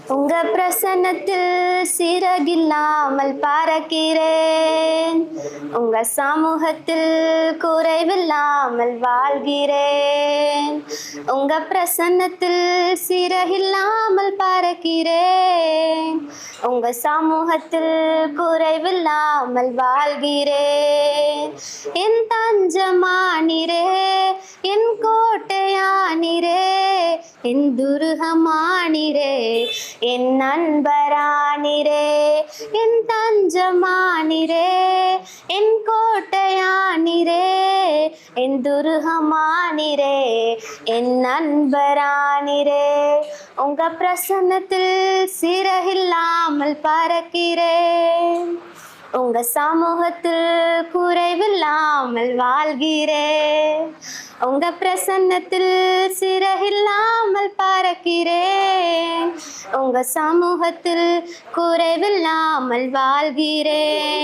உங்க பிரசன்னத்தில் சிறகில்லாமல் பறக்கிறேன். உங்க சமூகத்தில் குறைவில்லாமல் வாழ்கிறேன். உங்க பிரசன்னத்தில் சிறகில்லாமல் பறக்கிறேன். உங்க சமூகத்தில் குறைவில்லாமல் வாழ்கிறேன். என் தஞ்சமானிரே, என் கோட்டையானிரே, என் துருகமானிரே, என் நண்பரானிரே, என் தஞ்சமானிரே, என் கோட்டையானிரே, என் துருகமானிரே, என் நண்பரானிரே. உங்க பிரசன்னத்தில் சிறகில்லாமல் பறக்கிறேன். உங்க சமூகத்தில் குறைவில்லாமல் வாழ்கிறேன். உங்க பிரசன்னத்தில் சிறகில்லாமல் பறக்கிறேன். உங்க சமூகத்தில் குறைவில்லாமல் வாழ்கிறேன்.